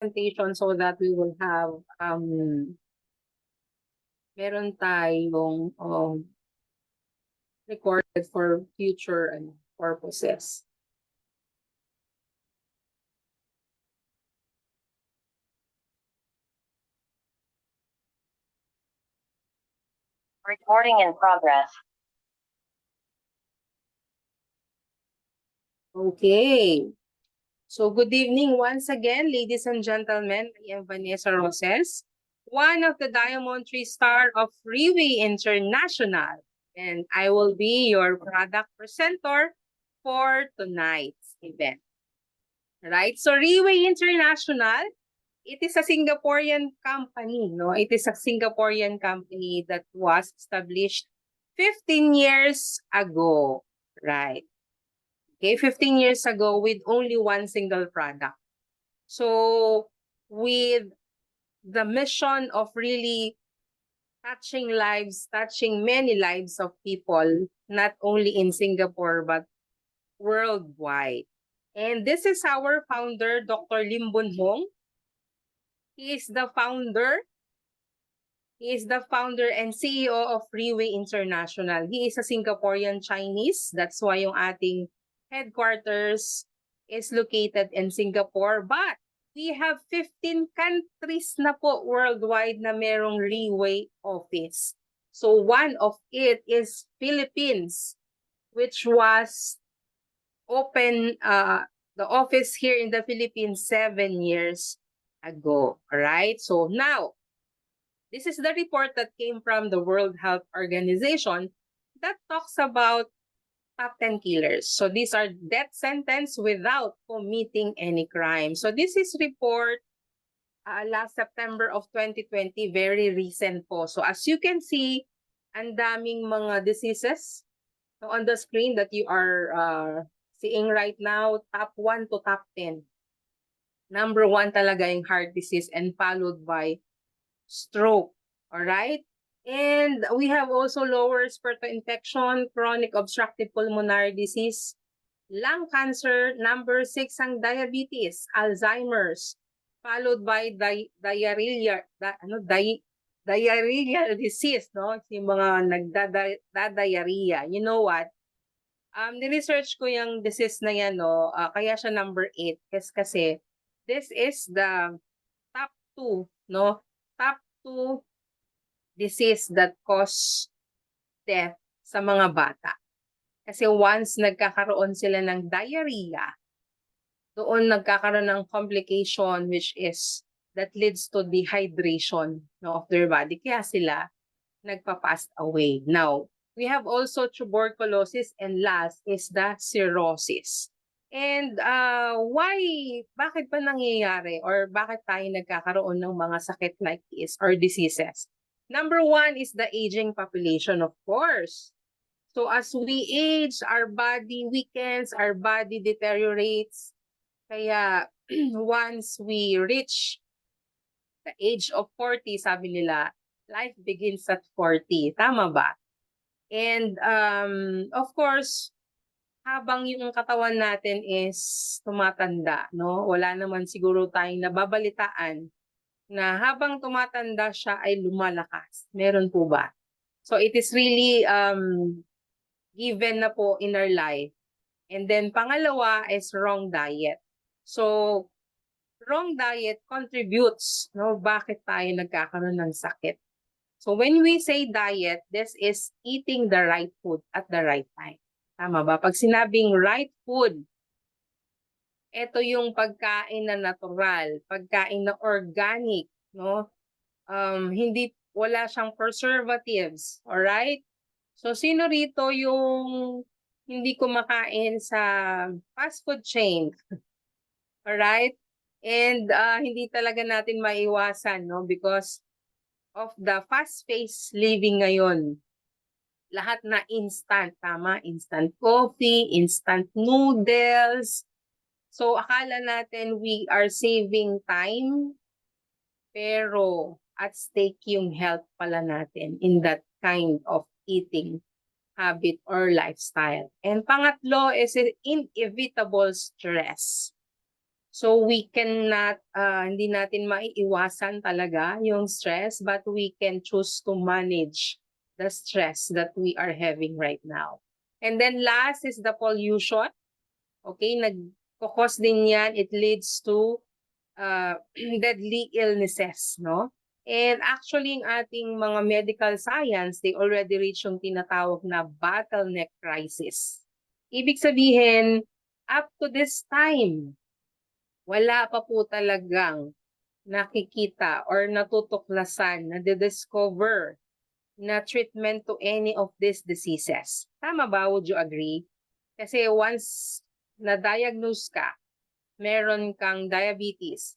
presentation so that we will have meron tayong recorded for future purposes. Recording in progress. Okay. So good evening once again, ladies and gentlemen. I am Vanessa Roses, one of the Diamond 3-star of Freeway International, and I will be your product presenter for tonight's event. Right? So Freeway International, it is a Singaporean company, no? It is a Singaporean company that was established 15 years ago, right? Okay, 15 years ago with only one single product. So with the mission of really touching lives, touching many lives of people, not only in Singapore, but worldwide. And this is our founder, Dr. Lim Boon Hong. He is the founder and CEO of Freeway International. He is a Singaporean Chinese. That's why yung ating headquarters is located in Singapore. But we have 15 countries na po worldwide na merong Freeway office. So one of it is Philippines, which was open the office here in the Philippines 7 years ago. All right? So now, this is the report that came from the World Health Organization that talks about top 10 killers. So these are death sentence without committing any crime. So this is report last September of 2020, very recent po. So as you can see, ang daming mga diseases on the screen that you are seeing right now, top 1 to top 10. Number 1 talaga yung heart disease and followed by stroke. All right? And we have also lower respiratory infection, chronic obstructive pulmonary disease, lung cancer, number 6 ang diabetes, Alzheimer's, followed by diarrhea disease, no? Yung mga nagda-diarrhea. You know what? Ni-research ko yung disease na yan, no? Kaya siya number 8 kasi this is the top 2, no? Top 2 disease that cause death sa mga bata. Kasi once nagkakaroon sila ng diarrhea, doon nagkakaroon ng complication which is that leads to dehydration, no, of their body. Kaya sila nagpa-pass away. Now, we have also tuberculosis and last is the cirrhosis. And bakit ba nangyayari or bakit tayo nagkakaroon ng mga sakit like this or diseases? Number 1 is the aging population, of course. So as we age, our body weakens, our body deteriorates. Kaya once we reach the age of 40, sabi nila, life begins at 40. Tama ba? And of course, habang yung katawan natin is tumatanda, no? Wala naman siguro tayong nababalitaan na habang tumatanda siya ay lumalakas. Meron po ba? So it is really given na po in our life. And then pangalawa is wrong diet. So wrong diet contributes, no? Bakit tayo nagkakaroon ng sakit? So when we say diet, this is eating the right food at the right time. Tama ba? Pag sinabing right food, ito yung pagkain na natural, pagkain na organic, no? Wala siyang preservatives, alright? So sino rito yung hindi kumakain sa fast food chain? Alright? And hindi talaga natin maiwasan, no? Because of the fast-paced living ngayon. Lahat na instant, tama? Instant coffee, instant noodles. So, akala natin we are saving time, pero at stake yung health pala natin in that kind of eating habit or lifestyle. And pangatlo is inevitable stress. So we cannot, hindi natin maiiwasan talaga yung stress, but we can choose to manage the stress that we are having right now. And then last is the pollution. Okay, nagkukos din yan. It leads to deadly illnesses, no? And actually, yung ating mga medical science, they already reached yung tinatawag na bottleneck crisis. Ibig sabihin, up to this time, wala pa po talagang nakikita or natutuklasan, na-discover na treatment to any of these diseases. Tama ba? Would you agree? Kasi once na-diagnose ka, meron kang diabetes,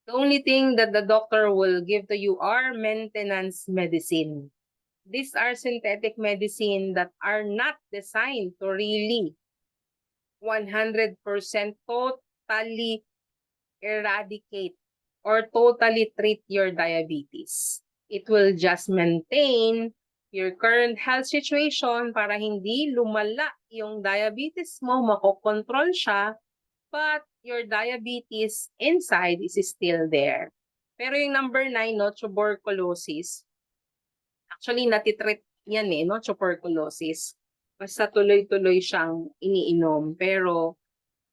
the only thing that the doctor will give to you are maintenance medicine. These are synthetic medicine that are not designed to really 100% totally eradicate or totally treat your diabetes. It will just maintain your current health situation para hindi lumala yung diabetes mo, makokontrol siya, but your diabetes inside is still there. Pero yung number 9, no, tuberculosis, actually natitreat yan no, tuberculosis. Basta tuloy-tuloy siyang iniinom. Pero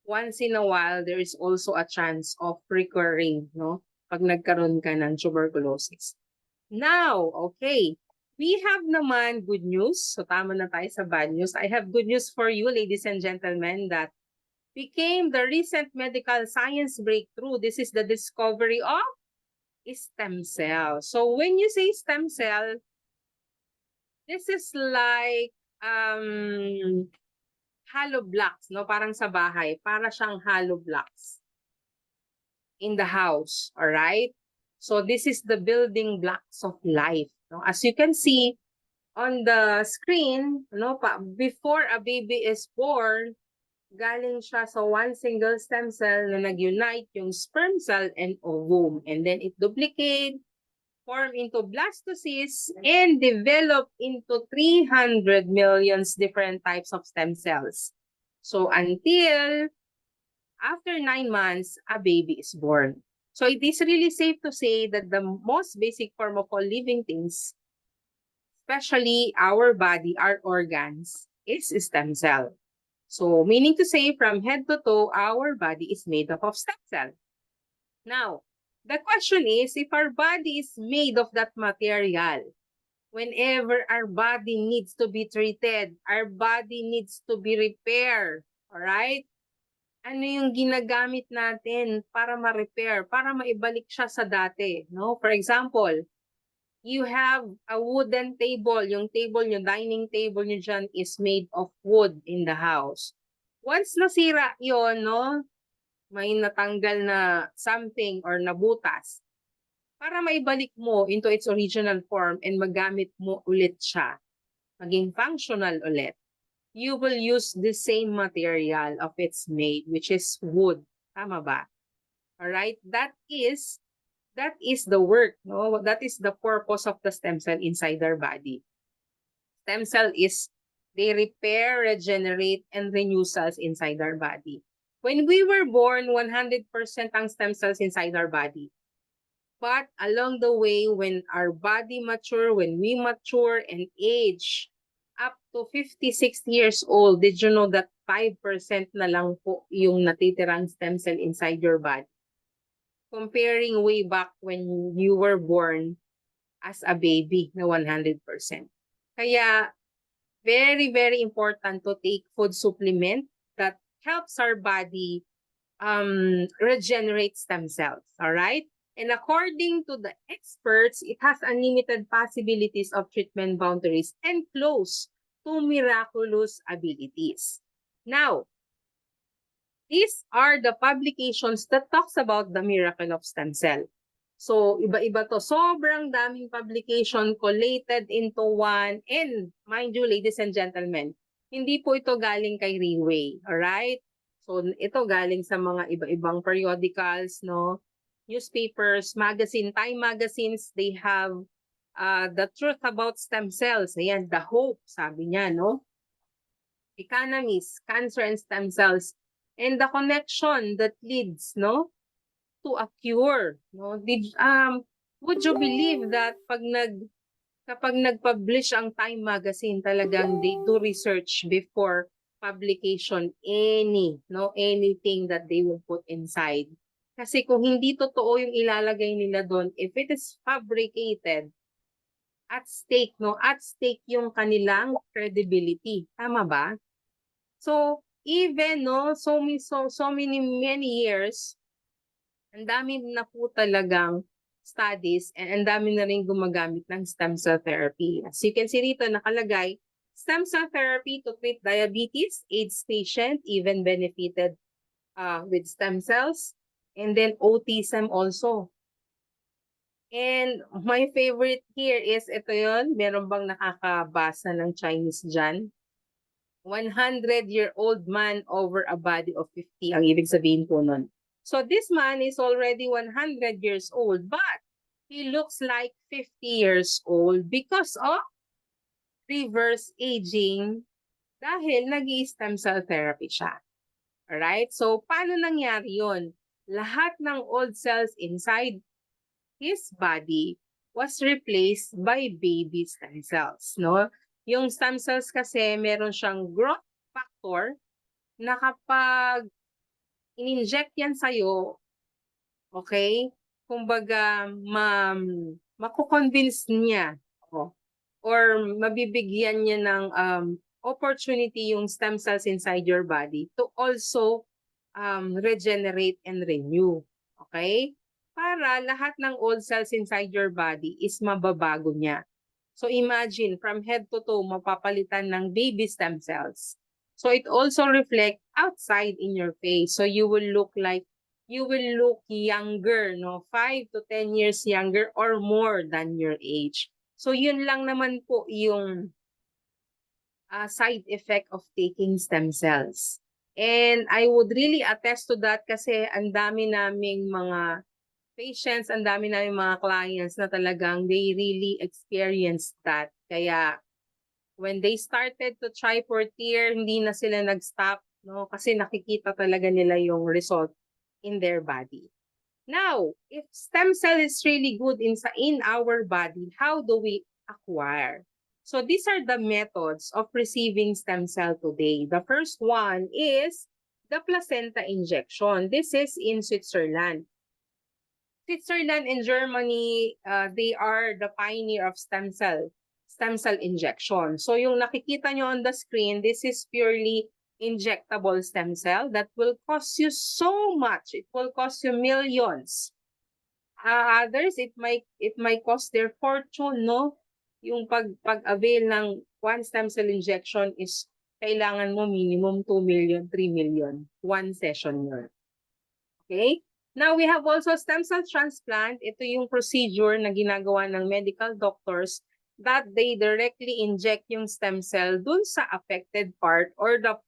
once in a while, there is also a chance of recurring, no? Pag nagkaroon ka ng tuberculosis. Now, okay, we have naman good news. So tama na tayo sa bad news. I have good news for you, ladies and gentlemen, that became the recent medical science breakthrough. This is the discovery of stem cell. So when you say stem cell, this is like hollow blocks, no? Parang sa bahay, para siyang hollow blocks in the house, all right? So this is the building blocks of life, no? As you can see on the screen, no, before a baby is born, galing siya sa one single stem cell na nag-unite yung sperm cell and ovum, and then it duplicate, form into blastocysts, and develop into 300 million different types of stem cells. So until after 9 months, a baby is born. So it is really safe to say that the most basic form of all living things, especially our body, our organs, is stem cell. So meaning to say, from head to toe, our body is made up of stem cell. Now, the question is, if our body is made of that material, whenever our body needs to be treated, our body needs to be repaired, alright? Ano yung ginagamit natin para ma-repair, para maibalik siya sa dati, no? For example, you have a wooden table. Yung dining table nyo dyan is made of wood in the house. Once nasira yon, no? May natanggal na something or nabutas, para maibalik mo into its original form and magamit mo ulit siya, maging functional ulit, you will use the same material of its made, which is wood. Tama ba? Alright? That is the work, no? That is the purpose of the stem cell inside our body. Stem cell is, they repair, regenerate, and renew cells inside our body. When we were born, 100% ang stem cells inside our body. But along the way, when our body mature, when we mature and age, up to 50, 60 years old, did you know that 5% na lang po yung natitirang stem cell inside your body? Comparing way back when you were born as a baby na 100%. Kaya, very, very important to take food supplement that helps our body regenerate stem cells, all right? And according to the experts, it has unlimited possibilities of treatment boundaries and close to miraculous abilities. Now, these are the publications that talks about the miracle of stem cell. So, iba-iba to. Sobrang daming publication collated into one. And mind you, ladies and gentlemen, hindi po ito galing kay Reway. Alright? So, ito galing sa mga iba-ibang periodicals, no? Newspapers, magazine, Time magazines, they have the truth about stem cells. Ayan, the hope, sabi niya, no? Economist, Cancer and Stem Cells and the connection that leads, no, to a cure, no? Would you believe that kapag nag-publish ang Time Magazine, talagang they do research before publication anything that they will put inside. Kasi kung hindi totoo yung ilalagay nila doon, if it is fabricated, at stake, no? At stake yung kanilang credibility. Tama ba? So, even, no, many years, ang dami na po talagang studies and ang dami na rin gumagamit ng stem cell therapy. As you can see dito, nakalagay, stem cell therapy to treat diabetes, AIDS patient, even benefited with stem cells, and then autism also. And my favorite here is, ito yon, meron bang nakakabasa ng Chinese dyan? 100-year-old man over a body of 50, ang ibig sabihin po nun. So this man is already 100 years old, but he looks like 50 years old because of reverse aging dahil nag-i-stem cell therapy siya. Alright? So paano nangyari yun? Lahat ng old cells inside his body was replaced by baby stem cells, no? Yung stem cells kasi meron siyang growth factor na kapag in-inject yan sa'yo, okay? Kumbaga, mako-convince niya or mabibigyan niya ng opportunity yung stem cells inside your body to also regenerate and renew. Okay? Para lahat ng old cells inside your body is mababago niya. So imagine, from head to toe, mapapalitan ng baby stem cells. So it also reflect outside in your face. So you will look younger, no? 5 to 10 years younger or more than your age. So yun lang naman po yung side effect of taking stem cells. And I would really attest to that kasi ang dami naming mga patients, ang dami naming mga clients na talagang they really experienced that. Kaya when they started to try for tear, hindi na sila nag-stop, no? Kasi nakikita talaga nila yung result in their body. Now, if stem cell is really good in our body, how do we acquire? So these are the methods of receiving stem cell today. The first one is the placenta injection. This is in Switzerland. Switzerland and Germany, they are the pioneer of stem cell injection. So yung nakikita nyo on the screen, this is purely injectable stem cell that will cost you so much. It will cost you millions. Others, it might cost their fortune, no? Yung pag-avail ng one stem cell injection is kailangan mo minimum 2 million, 3 million. One session yun. Okay? Now, we have also stem cell transplant. Ito yung procedure na ginagawa ng medical doctors that they directly inject yung stem cell dun sa affected part or the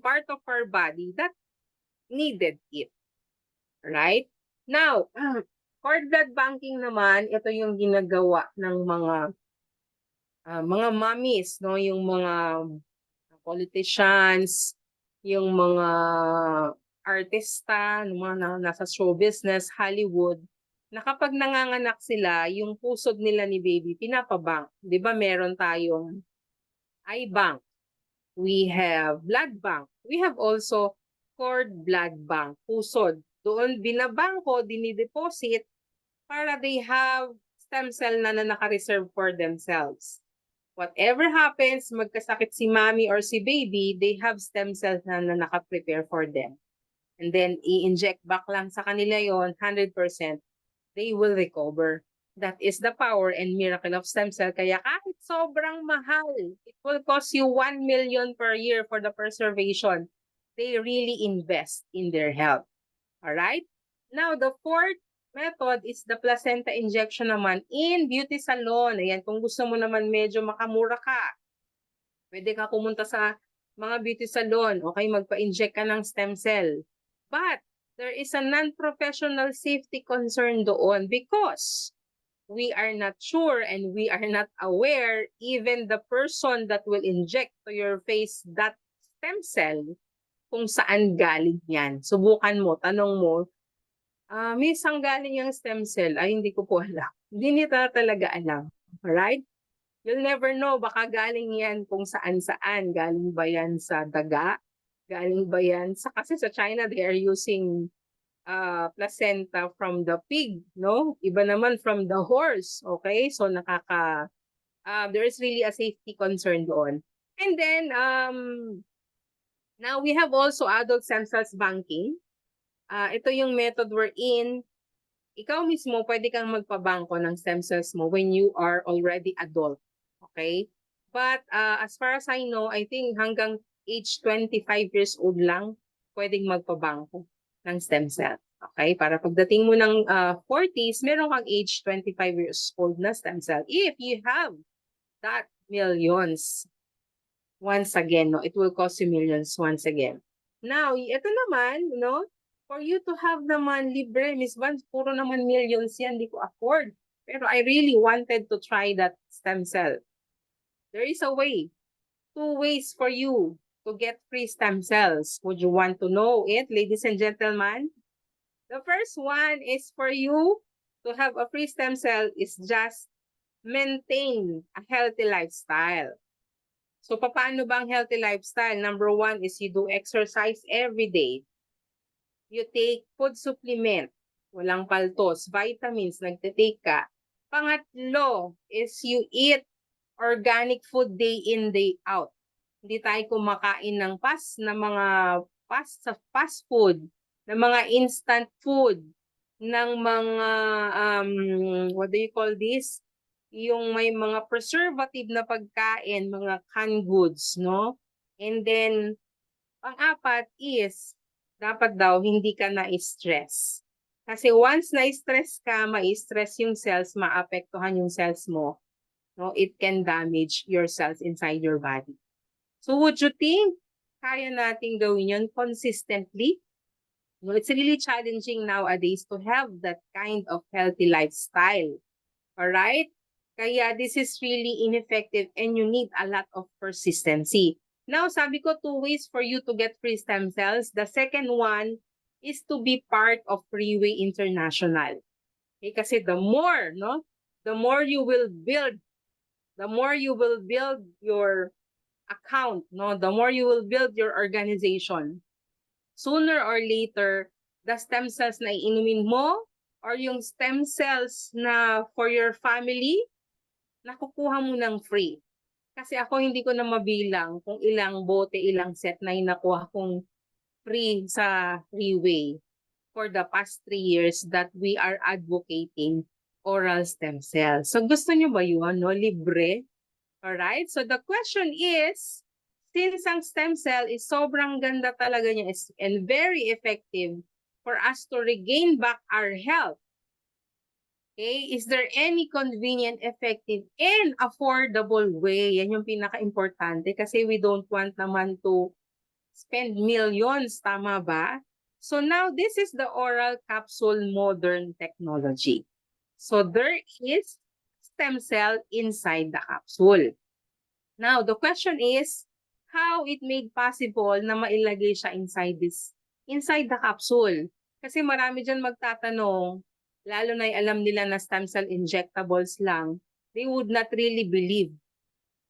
part of our body that needed it. Right? Now, cord blood banking naman, ito yung ginagawa ng mga mommies, no? Yung mga politicians, yung mga artista, mga nasa show business, Hollywood, na kapag nanganganak sila, yung pusod nila ni baby, pinapabank. Di ba meron tayong eye bank? We have blood bank. We have also cord blood bank, pusod. Doon binabangko, dinideposit para they have stem cell na naka-reserve for themselves. Whatever happens, magkasakit si mommy or si baby, they have stem cells na naka-prepare for them. And then, i-inject back lang sa kanila yon 100%, they will recover. That is the power and miracle of stem cell. Kaya kahit sobrang mahal, it will cost you 1 million per year for the preservation. They really invest in their health. Alright? Now, the fourth method is the placenta injection naman in beauty salon. Ayan, kung gusto mo naman medyo makamura ka, pwede ka pumunta sa mga beauty salon, okay, magpa-inject ka ng stem cell. But there is a non-professional safety concern doon because we are not sure and we are not aware, even the person that will inject to your face that stem cell, kung saan galing yan. Subukan mo, tanong mo, miss, saan galing yung stem cell? Ay, hindi ko po alam. Hindi nila talaga alam. Alright? You'll never know, baka galing yan kung saan-saan. Galing ba yan sa daga? Galing ba yan kasi sa China, they are using placenta from the pig, no? Iba naman from the horse, okay? So there is really a safety concern doon. And then, now we have also adult stem cells banking. Ito yung method wherein ikaw mismo pwede kang magpabangko ng stem cells mo when you are already adult. Okay? But as far as I know, I think hanggang age 25 years old lang pwedeng magpabangko ng stem cell. Okay? Para pagdating mo ng 40s, meron kang age 25 years old na stem cell. If you have that millions, once again, no, it will cost you millions once again. Now, ito naman, no, for you to have naman libre, Miss Vance, puro naman millions yan, di ko afford. Pero I really wanted to try that stem cell. There is a way, 2 ways for you to get free stem cells. Would you want to know it, ladies and gentlemen? The first one is for you to have a free stem cell is just maintain a healthy lifestyle. So, paano ba ang healthy lifestyle? Number 1 is you do exercise every day. You take food supplement, walang paltos, vitamins, nagtitake ka. Pangatlo is you eat organic food day in, day out. Hindi tayo kumakain ng fast food, ng mga instant food, ng mga, what do you call this? Yung may mga preservative na pagkain, mga canned goods, no? And then, pang-apat is, dapat daw hindi ka na-stress. Kasi once na-stress ka, ma-stress yung cells, maapektuhan yung cells mo, no? It can damage your cells inside your body. So would you think kaya nating gawin yun consistently? No, it's really challenging nowadays to have that kind of healthy lifestyle. Alright? Kaya this is really ineffective and you need a lot of persistency. Now, sabi ko 2 ways for you to get free stem cells. The second one is to be part of Freeway International. Okay, kasi the more you will build your account, no, the more you will build your organization, sooner or later, the stem cells na iinumin mo or yung stem cells na for your family, nakukuha mo ng free. Kasi ako hindi ko na mabilang kung ilang bote, ilang set na nakuha kong free sa Freeway for the past 3 years that we are advocating oral stem cells. So gusto nyo ba yun, no? Libre? Alright? So the question is, since ang stem cell is sobrang ganda talaga niya and very effective for us to regain back our health, okay, is there any convenient, effective, and affordable way? Yan yung pinaka-importante kasi we don't want naman to spend millions, tama ba? So now, this is the oral capsule modern technology. So there is stem cell inside the capsule. Now, the question is, how it made possible na mailagay siya inside the capsule? Kasi marami dyan magtatanong, lalo na alam nila na stem cell injectables lang, they would not really believe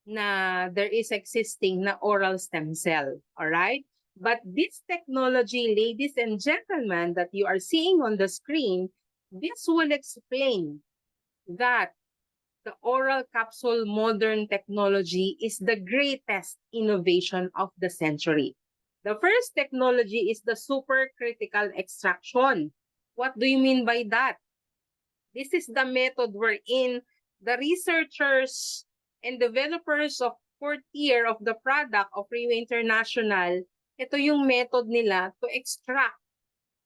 na there is existing na oral stem cell. Alright? But this technology, ladies and gentlemen, that you are seeing on the screen, this will explain that the oral capsule modern technology is the greatest innovation of the century. The first technology is the supercritical extraction. What do you mean by that? This is the method wherein the researchers and developers of 4th year of the product of Freeway International, ito yung method nila to extract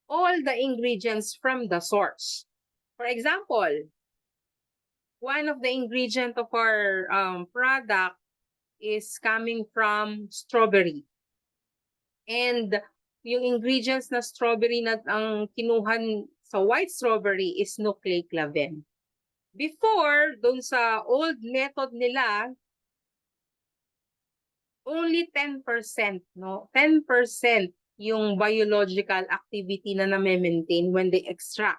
all the ingredients from the source. For example, one of the ingredients of our product is coming from strawberry. And yung ingredients na strawberry na ang kinuhan sa white strawberry is nucleoclaven. Before, dun sa old method nila, only 10%, no? 10% yung biological activity na na-maintain when they extract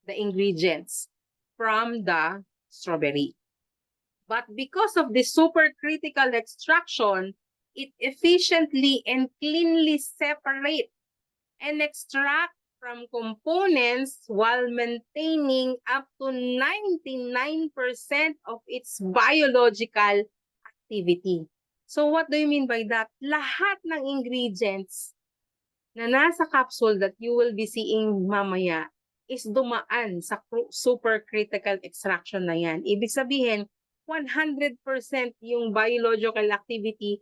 the ingredients from the strawberry. But because of the supercritical extraction, it efficiently and cleanly separate and extract from components while maintaining up to 99% of its biological activity. So what do you mean by that? Lahat ng ingredients na nasa capsule that you will be seeing mamaya is dumaan sa supercritical extraction na yan. Ibig sabihin, 100% yung biological activity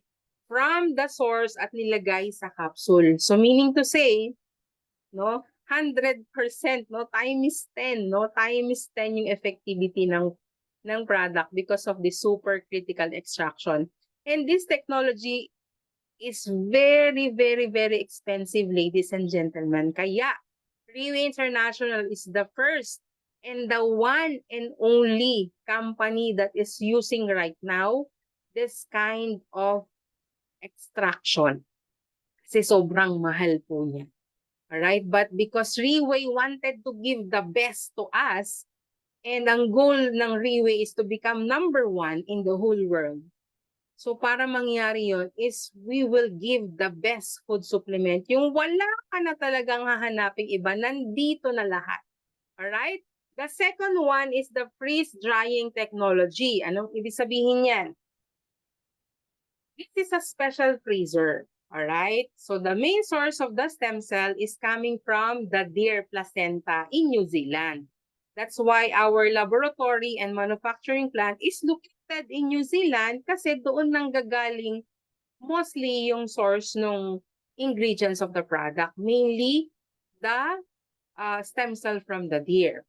from the source at nilagay sa capsule. So meaning to say, no, 100%, no, times 10, no, times 10 yung effectivity ng product because of the supercritical extraction. And this technology is very, very, very expensive, ladies and gentlemen. Kaya, Riway International is the first and the one and only company that is using right now this kind of extraction. Kasi sobrang mahal po niya. Alright? But because Riway wanted to give the best to us, and ang goal ng Riway is to become number 1 in the whole world. So para mangyari yon is we will give the best food supplement. Yung wala ka na talagang hahanaping iba, nandito na lahat. Alright? The second one is the freeze-drying technology. Anong ibig sabihin yan? This is a special freezer. Alright? So the main source of the stem cell is coming from the deer placenta in New Zealand. That's why our laboratory and manufacturing plant is located in New Zealand kasi doon nang gagaling mostly yung source ng ingredients of the product, mainly the stem cell from the deer.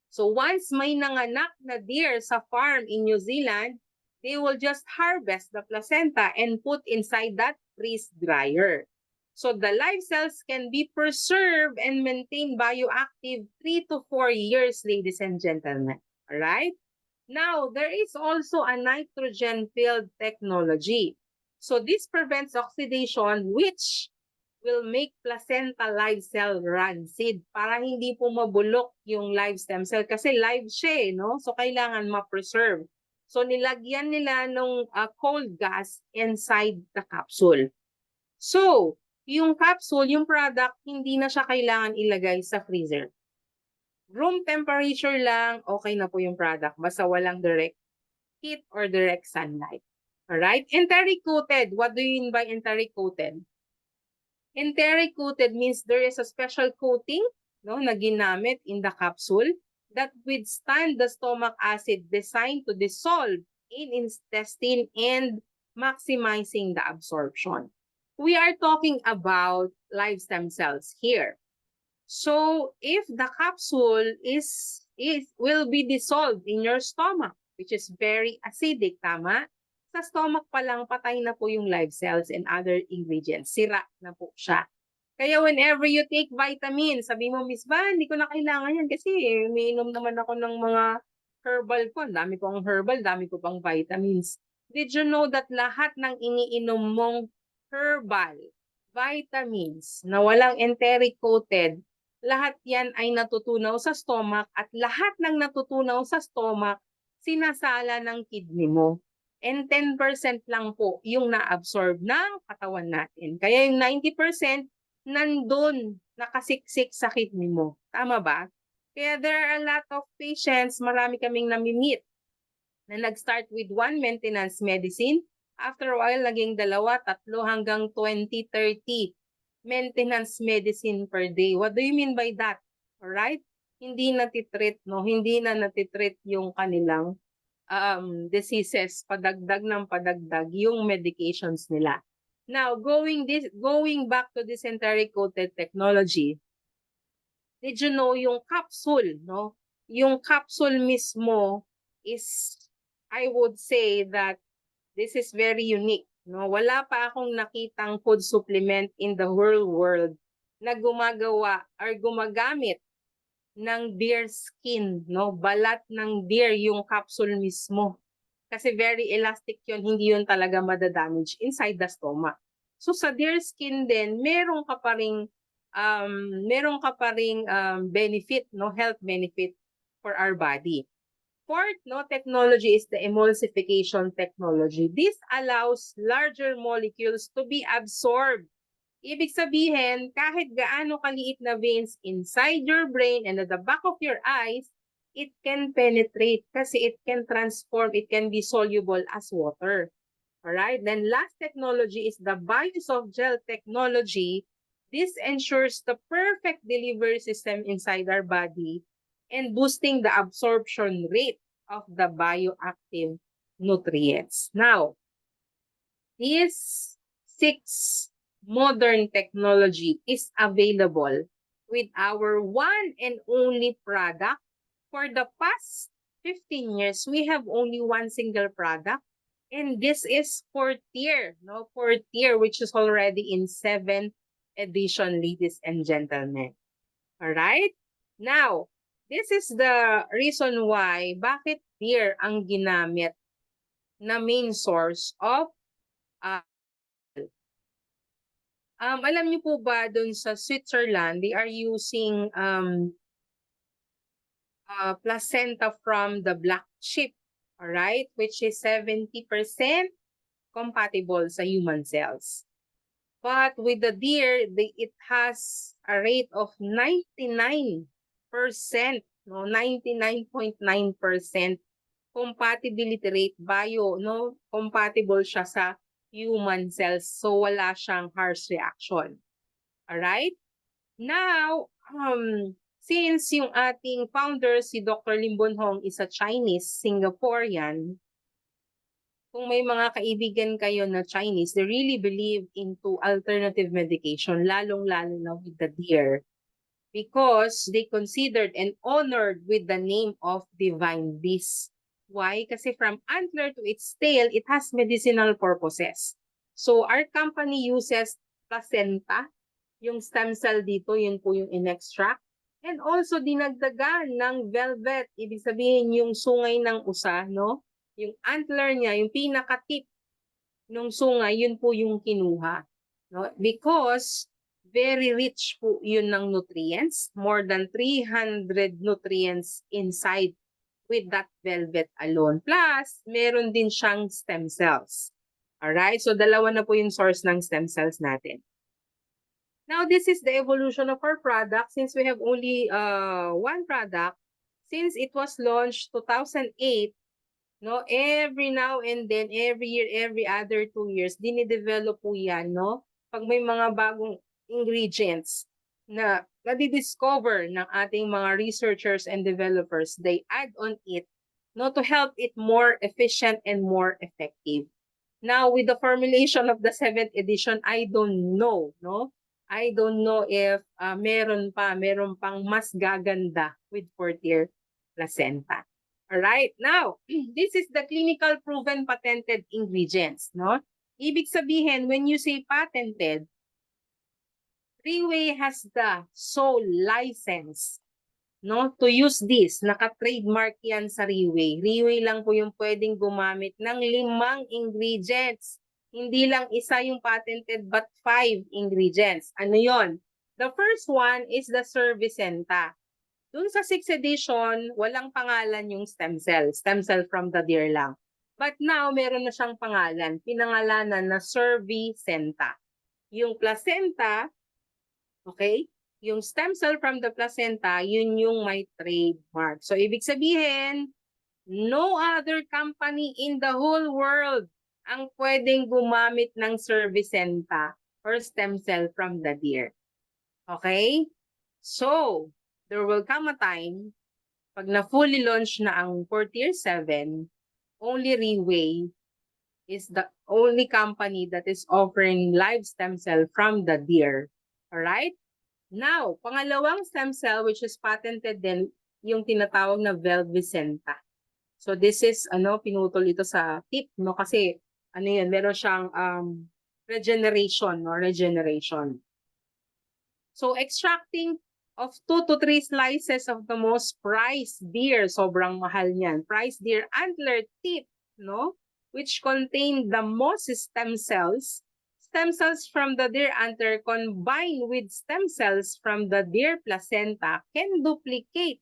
So once may nanganak na deer sa farm in New Zealand, they will just harvest the placenta and put inside that freeze dryer. So the live cells can be preserved and maintained bioactive 3 to 4 years, ladies and gentlemen. All right? Now, there is also a nitrogen-filled technology. So this prevents oxidation, which will make placenta live cell rancid para hindi po mabulok yung live stem cell kasi live siya, no? So kailangan ma-preserve. So nilagyan nila ng cold gas inside the capsule. So, yung capsule, yung product, hindi na siya kailangan ilagay sa freezer. Room temperature lang, okay na po yung product. Basta walang direct heat or direct sunlight. Alright? Enteric-coated. What do you mean by enteric-coated? Enteric-coated means there is a special coating, no, na ginamit in the capsule that withstand the stomach acid designed to dissolve in intestine and maximizing the absorption. We are talking about live stem cells here. So if the capsule will be dissolved in your stomach, which is very acidic, tama? Sa stomach pa lang, patay na po yung live cells and other ingredients. Sira na po siya. Kaya whenever you take vitamins, sabi mo, Miss Van, hindi ko na kailangan yan kasi umiinom naman ako ng mga herbal ko. Dami ko ang herbal, dami ko pang vitamins. Did you know that lahat ng iniinom mong herbal vitamins na walang enteric-coated, lahat yan ay natutunaw sa stomach at lahat ng natutunaw sa stomach, sinasala ng kidney mo. And 10% lang po yung na-absorb ng katawan natin. Kaya yung 90% nandun, nakasiksik sa kidney mo. Tama ba? Kaya there are a lot of patients, marami kaming nami-meet na nag-start with 1 maintenance medicine. After a while, naging 2, 3 hanggang 20, 30 maintenance medicine per day. What do you mean by that? Alright? Hindi natitreat, no? Hindi na natitreat yung kanilang diseases, padagdag ng padagdag yung medications nila. Now, going back to this enteric-coated technology, did you know yung capsule, no? Yung capsule mismo is, I would say that this is very unique, no? Wala pa akong nakitang food supplement in the whole world na gumagawa or gumagamit ng deer skin, no? Balat ng deer yung capsule mismo. Kasi very elastic yun, hindi yun talaga madadamage inside the stomach. So sa deer skin din, meron ka pa ring benefit, no, health benefit for our body. Fourth, no, technology is the emulsification technology. This allows larger molecules to be absorbed. Ibig sabihin, kahit gaano kaliit na veins inside your brain and at the back of your eyes, it can penetrate kasi it can transform, it can be soluble as water. Alright, then last technology is the biosoft gel technology. This ensures the perfect delivery system inside our body and boosting the absorption rate of the bioactive nutrients. Now, these 6 modern technology is available with our one and only product. For the past 15 years, we have only one single product. And this is 4th tier, no? 4th tier, which is already in 7th edition, ladies and gentlemen. All right? Now, this is the reason why bakit beer ang ginamit na main source of alam niyo po ba dun sa Switzerland, they are using placenta from the black sheep, all right, which is 70% compatible sa human cells. But with the deer, it has a rate of 99%, no, 99.9% compatibility rate compatible siya sa human cells. So wala siyang harsh reaction. Alright? Now, since yung ating founder, si Dr. Lim Boon Hong, is a Chinese, Singaporean, kung may mga kaibigan kayo na Chinese, they really believe into alternative medication, lalong-lalo na with the deer, because they considered and honored with the name of divine beast. Why? Kasi from antler to its tail, it has medicinal purposes. So our company uses placenta, yung stem cell dito, yun po yung in-extract. And also dinagdagan ng velvet, ibig sabihin yung sungay ng usa, no? Yung antler niya, yung pinaka-tip ng sungay, yun po yung kinuha. No? Because very rich po yun ng nutrients, more than 300 nutrients inside with that velvet alone. Plus, meron din siyang stem cells. Alright, so dalawa na po yung source ng stem cells natin. Now, this is the evolution of our product. Since we have only one product, since it was launched 2008, no, every now and then, every year, every other 2 years, dinidevelop po yan, no? Pag may mga bagong ingredients na nadidiscover ng ating mga researchers and developers, they add on it, no, to help it more efficient and more effective. Now, with the formulation of the 7th edition, I don't know, no? I don't know if meron pang mas gaganda with 4th tier placenta. Alright, now, this is the clinical proven patented ingredients, no? Ibig sabihin, when you say patented, Reway has the sole license, no, to use this. Naka-trademark yan sa Reway. Reway lang po yung pwedeng gumamit ng 5 ingredients. Hindi lang isa yung patented but 5 ingredients. Ano yon? The first one is the Cervicenta. Dun sa 6th edition, walang pangalan yung stem cell. Stem cell from the deer lang. But now, meron na siyang pangalan. Pinangalanan na Cervicenta. Yung placenta, okay? Yung stem cell from the placenta, yun yung may trademark. So, ibig sabihin, no other company in the whole world ang pwedeng gumamit ng Cervicenta or stem cell from the deer. Okay? So, there will come a time, pag na-fully launch na ang 4th tier 7, only Reway is the only company that is offering live stem cell from the deer. Alright? Now, pangalawang stem cell which is patented din, yung tinatawag na Velvicenta. So this is, pinutol ito sa tip, no? Kasi, meron siyang regeneration, no? Regeneration. So extracting of 2 to 3 slices of the most prized deer, sobrang mahal niyan. Prized deer antler tip, no? Which contain the most stem cells stem cells from the deer antler combined with stem cells from the deer placenta can duplicate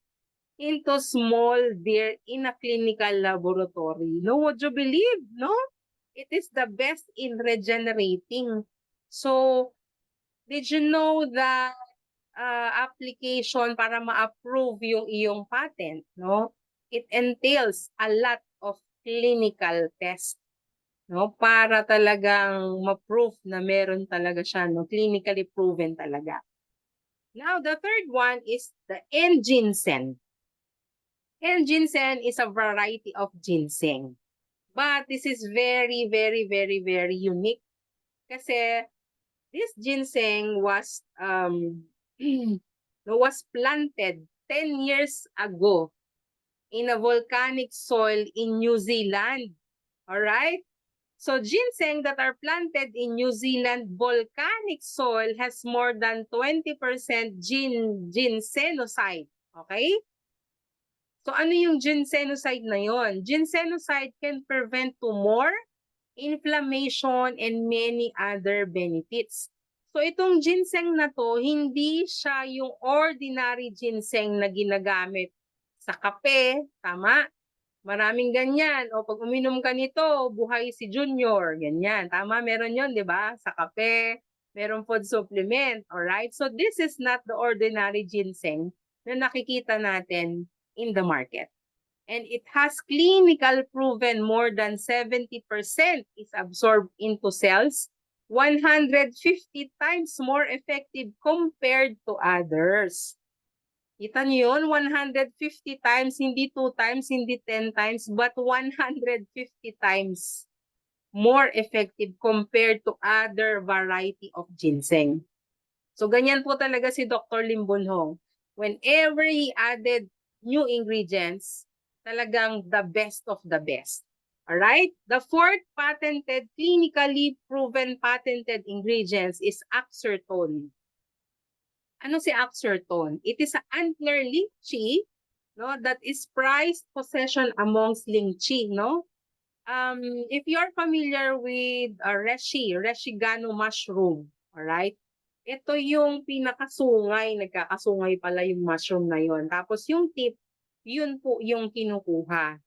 into small deer in a clinical laboratory. No, would you believe? No? It is the best in regenerating. So, did you know that application para ma-approve yung iyong patent, no? It entails a lot of clinical tests, no? Para talagang ma-proof na meron talaga siya, no? Clinically proven talaga. Now, the third one is the N-ginseng. N-ginseng is a variety of ginseng. But this is very, very, very, very unique kasi this ginseng was was planted 10 years ago in a volcanic soil in New Zealand. All right? So ginseng that are planted in New Zealand volcanic soil has more than 20% ginsenoside. Okay? So ano yung ginsenoside na yon? Ginsenoside can prevent tumor, inflammation, and many other benefits. So itong ginseng na to, hindi siya yung ordinary ginseng na ginagamit sa kape, tama? Maraming ganyan. O pag uminom ka nito, buhay si Junior. Ganyan. Tama, meron yon, di ba? Sa kape, meron food supplement. Alright? So this is not the ordinary ginseng na nakikita natin in the market. And it has clinical proven more than 70% is absorbed into cells, 150 times more effective compared to others. Kita niyo yun? 150 times, hindi 2 times, hindi 10 times, but 150 times more effective compared to other variety of ginseng. So ganyan po talaga si Dr. Lim Bunhong. Whenever he added new ingredients, talagang the best of the best. Alright? The fourth patented, clinically proven patented ingredients is Oxertone. Ano si Oxertone? It is an antler lychee, no, that is prized possession amongst lychee, no? If you're familiar with Reshigano mushroom, all right? Ito yung pinakasungay, nagkakasungay pala yung mushroom na yon. Tapos yung tip, yun po yung kinukuha,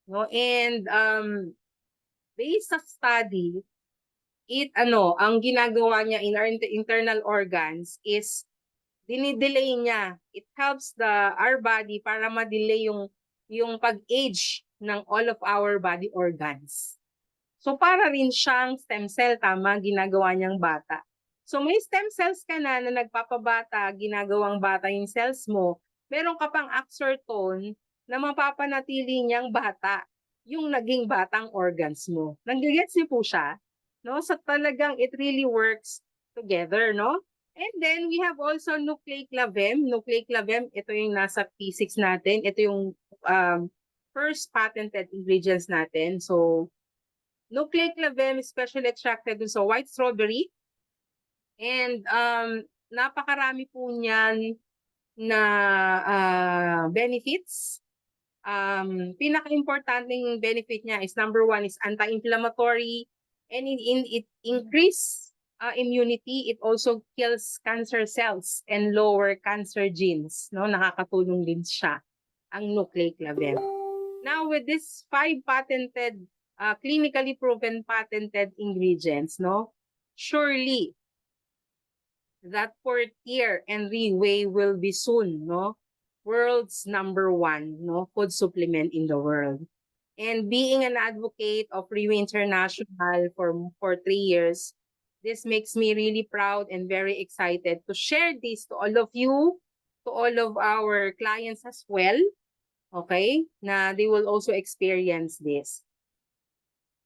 no? And based sa study, ang ginagawa niya in our internal organs is dinidelay niya. It helps our body para ma-delay yung pag-age ng all of our body organs. So para rin siyang stem cell, tama, ginagawa niyang bata. So may stem cells ka na nagpapabata, ginagawang bata yung cells mo, meron ka pang Oxertone na mapapanatili niyang bata yung naging batang organs mo. Nanggigets niyo po siya? No? So talagang it really works together, no? And then we have also nucleiclavem. Nucleiclavem, ito yung nasa P6 natin. Ito yung first patented ingredients natin. So nucleiclavem is specially extracted sa white strawberry. And napakarami po niyan na benefits. Pinaka-importanting benefit niya is number 1 is anti-inflammatory, and it increase immunity. It also kills cancer cells and lower cancer genes. No, nakakatulong din siya ang nucleiclavem. Now with this 5 patented, clinically proven patented ingredients, no, surely that Portier and Reway will be soon, no, world's number 1, no, food supplement in the world. And being an advocate of Reway International for 3 years, this makes me really proud and very excited to share this to all of you, to all of our clients as well, okay, na they will also experience this.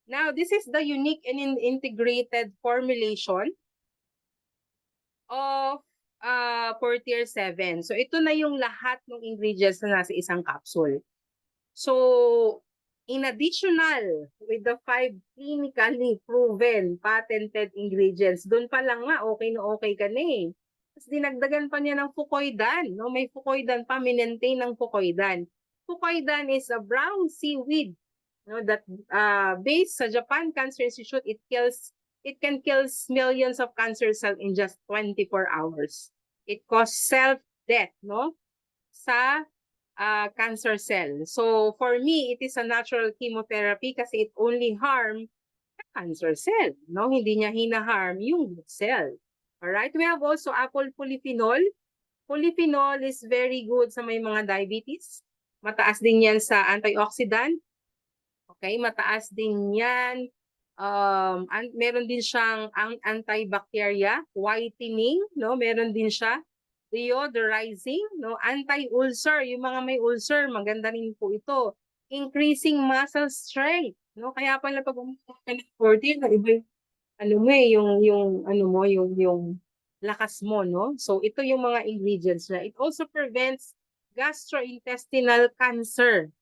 Now, this is the unique and integrated formulation of Portier 7. So, ito na yung lahat ng ingredients na nasa isang capsule. So, in additional with the 5 clinically proven patented ingredients, doon pa lang nga, okay na okay ka na eh. Tapos dinagdagan pa niya ng fucoidan. No? May fucoidan pa, minentain ng fucoidan. Fucoidan is a brown seaweed, no, that based sa Japan Cancer Institute, it kills it can kill millions of cancer cells in just 24 hours. It causes self-death, no? Sa cancer cell. So for me, it is a natural chemotherapy kasi it only harm the cancer cell, no? Hindi niya hina-harm yung good cell. Alright, we have also apple polyphenol. Polyphenol is very good sa may mga diabetes. Mataas din yan sa antioxidant. Okay, mataas din yan. Meron din siyang antibacteria, whitening, no? Meron din siya deodorizing, no? Anti-ulcer, yung mga may ulcer, maganda rin po ito. Increasing muscle strength, no? Kaya pala pag umiinom ng 40, na iba yung ano mo eh, yung lakas mo, no? So ito yung mga ingredients na. It also prevents gastrointestinal cancer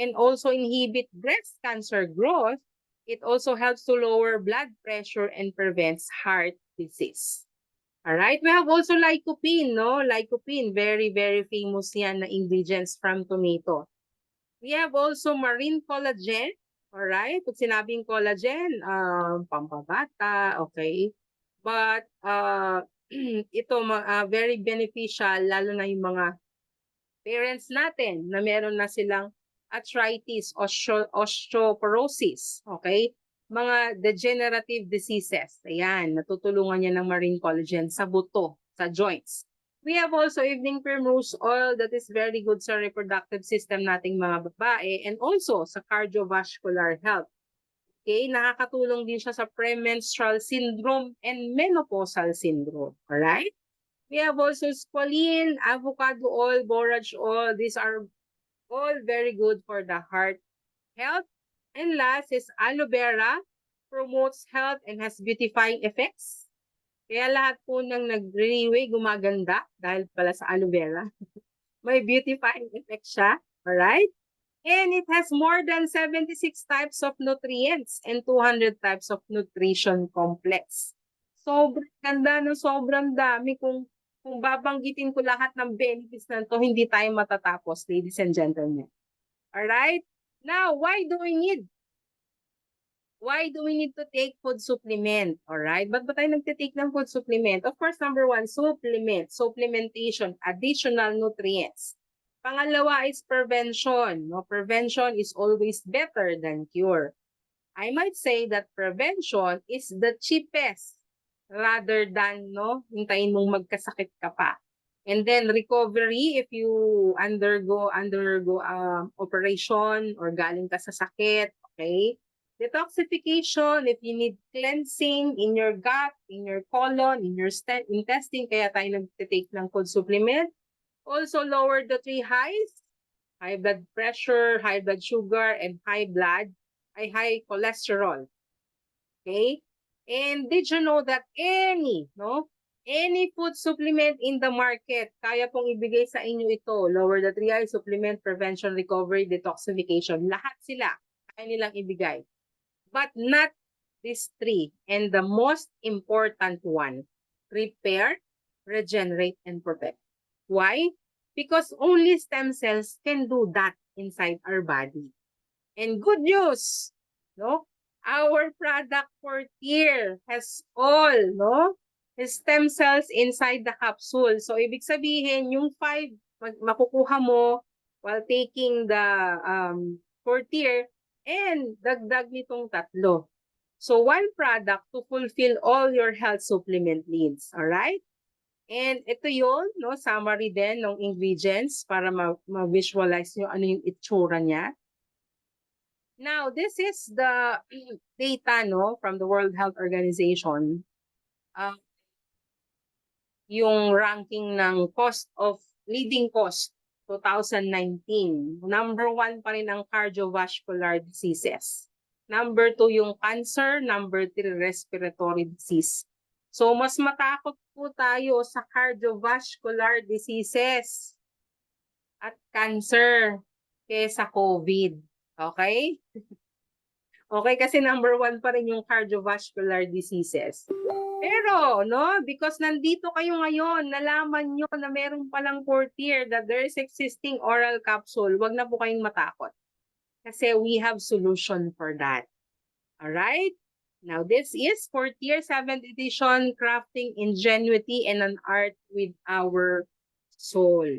and also inhibit breast cancer growth. It also helps to lower blood pressure and prevents heart disease. All right, we have also lycopene, no? Lycopene, very, very famous yan na ingredients from tomato. We have also marine collagen. All right, pag sinabing collagen, pampabata, okay? But ito very beneficial, lalo na yung mga parents natin na meron na silang arthritis, osteoporosis, okay? Mga degenerative diseases. Ayan, natutulungan niya ng marine collagen sa buto, sa joints. We have also evening primrose oil that is very good sa reproductive system nating mga babae and also sa cardiovascular health. Okay, nakakatulong din siya sa premenstrual syndrome and menopausal syndrome. Alright? We have also squalene, avocado oil, borage oil. These are all very good for the heart health. And last is aloe vera, promotes health and has beautifying effects. Kaya lahat po ng nag-renew gumaganda dahil pala sa aloe vera. May beautifying effect siya. Alright? And it has more than 76 types of nutrients and 200 types of nutrition complex. Sobrang ganda, no? Sobrang dami. Kung babanggitin ko lahat ng benefits na to, hindi tayo matatapos, ladies and gentlemen. Alright? Now, why do we need to take food supplement? Alright? Ba't ba tayo nagtitake ng food supplement? Of course, number one, supplementation, additional nutrients. Pangalawa is prevention. No? Prevention is always better than cure. I might say that prevention is the cheapest rather than hintayin mong magkasakit ka pa. And then recovery, if you undergo operation or galing ka sa sakit, okay? Detoxification, if you need cleansing in your gut, in your colon, in your intestine, kaya tayo nagtitake ng food supplement. Also lower the three highs, high blood pressure, high blood sugar, and high cholesterol. Okay? And did you know that any food supplement in the market, kaya pong ibigay sa inyo ito, lower the 3I, supplement, prevention, recovery, detoxification, lahat sila, kaya nilang ibigay. But not these three. And the most important one, repair, regenerate, and protect. Why? Because only stem cells can do that inside our body. And good news, our product Fortier has all, stem cells inside the capsule. So, ibig sabihin, yung 5 makukuha mo while taking the Fortier and dagdag nitong 3. So, one product to fulfill all your health supplement needs. Alright? And ito yun, summary din ng ingredients para ma-visualize nyo ano yung itsura niya. Now, this is the data from the World Health Organization. Yung ranking ng leading cost 2019. Number 1 pa rin ang cardiovascular diseases. Number 2 yung cancer. Number 3 respiratory disease. So, mas matakot po tayo sa cardiovascular diseases at cancer kaysa COVID. Okay? Okay, kasi number 1 pa rin yung cardiovascular diseases. Pero, because nandito kayo ngayon, nalaman nyo na meron palang Fortier that there is existing oral capsule, wag na po kayong matakot. Kasi we have solution for that. Alright? Now, this is 4th year, 7th edition, Crafting Ingenuity and an Art with Our Soul.